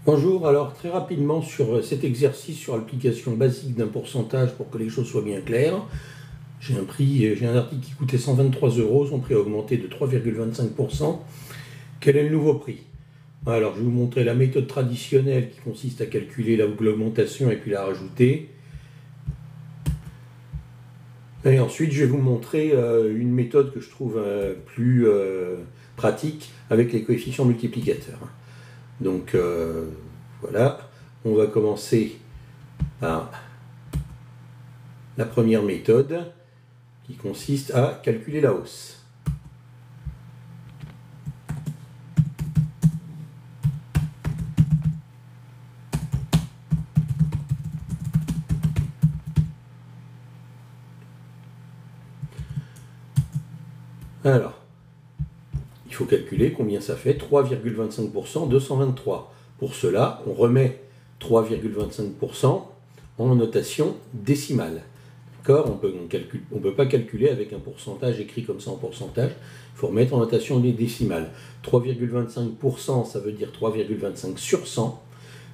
Bonjour, alors très rapidement sur cet exercice sur l'application basique d'un pourcentage pour que les choses soient bien claires. J'ai un article qui coûtait 123 €, son prix a augmenté de 3,25%. Quel est le nouveau prix? Alors je vais vous montrer la méthode traditionnelle qui consiste à calculer l'augmentation et puis la rajouter. Et ensuite je vais vous montrer une méthode que je trouve plus pratique avec les coefficients multiplicateurs. Donc voilà, on va commencer par la première méthode qui consiste à calculer la hausse. Alors, il faut calculer combien ça fait 3,25% de 123. Pour cela, on remet 3,25% en notation décimale. D'accord ? On ne peut pas calculer avec un pourcentage écrit comme ça en pourcentage. Il faut remettre en notation décimale. 3,25%, ça veut dire 3,25 sur 100.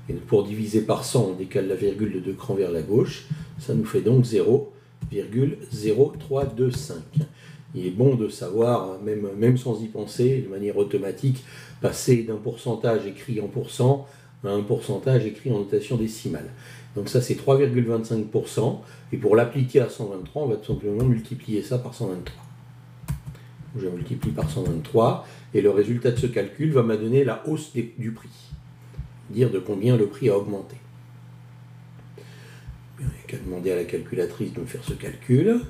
Et pour diviser par 100, on décale la virgule de 2 crans vers la gauche. Ça nous fait donc 0,0325. Il est bon de savoir, même sans y penser, de manière automatique, passer d'un pourcentage écrit en pourcent à un pourcentage écrit en notation décimale. Donc ça c'est 3,25%, et pour l'appliquer à 123, on va tout simplement multiplier ça par 123. Je multiplie par 123, et le résultat de ce calcul va me donner la hausse du prix, dire de combien le prix a augmenté. Il n'y a qu'à demander à la calculatrice de me faire ce calcul.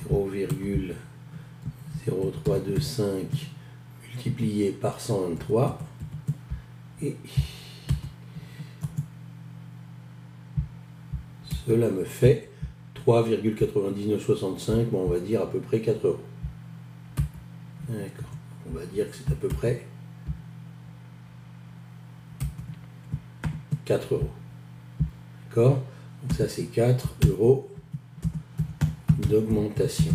0,0325 multiplié par 123 et cela me fait 3,9965, bon, on va dire à peu près 4 €. D'accord, on va dire que c'est à peu près 4 €. D'accord, donc ça c'est 4 € d'augmentation.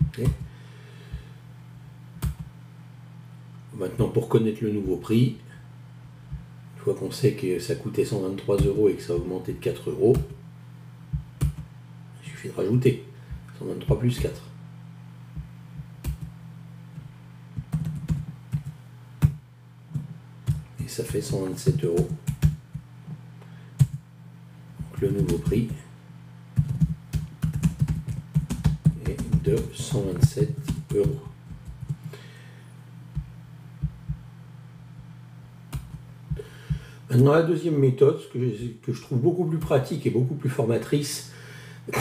Okay. Maintenant, pour connaître le nouveau prix, une fois qu'on sait que ça coûtait 123 € et que ça a augmenté de 4 €, il suffit de rajouter 123 plus 4. Et ça fait 127 €. Donc le nouveau prix est de 127 €. Maintenant, la deuxième méthode, que je trouve beaucoup plus pratique et beaucoup plus formatrice,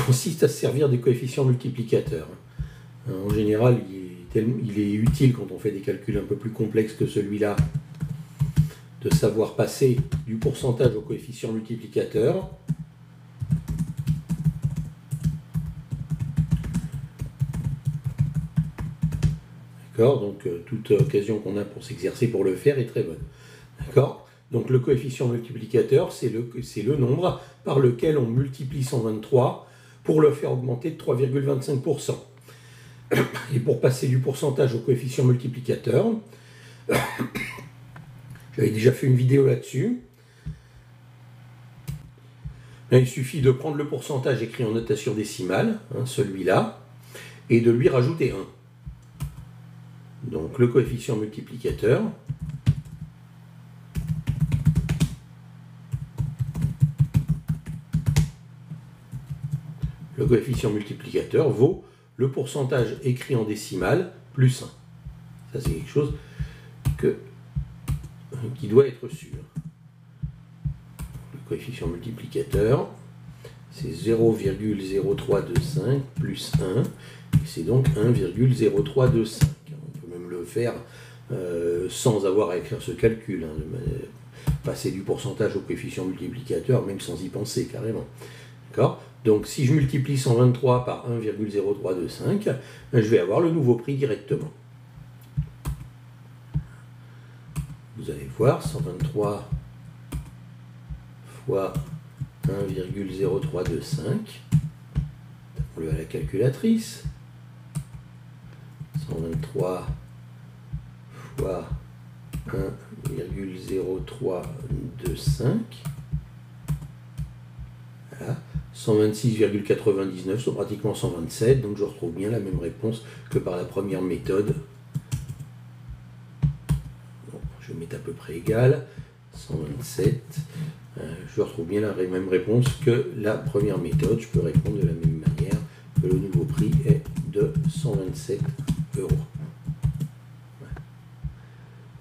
consiste à se servir des coefficients multiplicateurs. En général, il est utile quand on fait des calculs un peu plus complexes que celui-là, de savoir passer du pourcentage au coefficient multiplicateur. D'accord ? Donc, toute occasion qu'on a pour s'exercer pour le faire est très bonne. D'accord ? Donc le coefficient multiplicateur, c'est le nombre par lequel on multiplie 123 pour le faire augmenter de 3,25%. Et pour passer du pourcentage au coefficient multiplicateur, j'avais déjà fait une vidéo là-dessus. Il suffit de prendre le pourcentage écrit en notation décimale, celui-là, et de lui rajouter 1. Donc le coefficient multiplicateur, vaut le pourcentage écrit en décimale plus 1. Ça, c'est quelque chose qui doit être sûr. Le coefficient multiplicateur, c'est 0,0325 plus 1, et c'est donc 1,0325. On peut même le faire sans avoir à écrire ce calcul, passer du pourcentage au coefficient multiplicateur, même sans y penser carrément. D'accord ? Donc si je multiplie 123 par 1,0325, je vais avoir le nouveau prix directement. Vous allez voir, 123 fois 1,0325, on le à la calculatrice, 123 fois 1,0325. Voilà. 126,99, soit pratiquement 127, donc je retrouve bien la même réponse que par la première méthode. Bon, je vais mettre à peu près égal, 127. Je retrouve bien la même réponse que la première méthode. Je peux répondre de la même manière que le nouveau prix est de 127 €.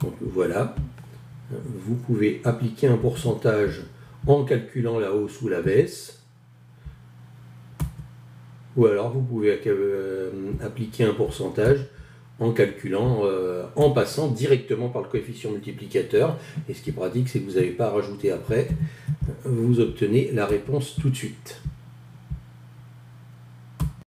Donc voilà, vous pouvez appliquer un pourcentage en calculant la hausse ou la baisse, ou alors vous pouvez appliquer un pourcentage en calculant, en passant directement par le coefficient multiplicateur. Et ce qui est pratique, c'est que vous n'avez pas à rajouter après, vous obtenez la réponse tout de suite.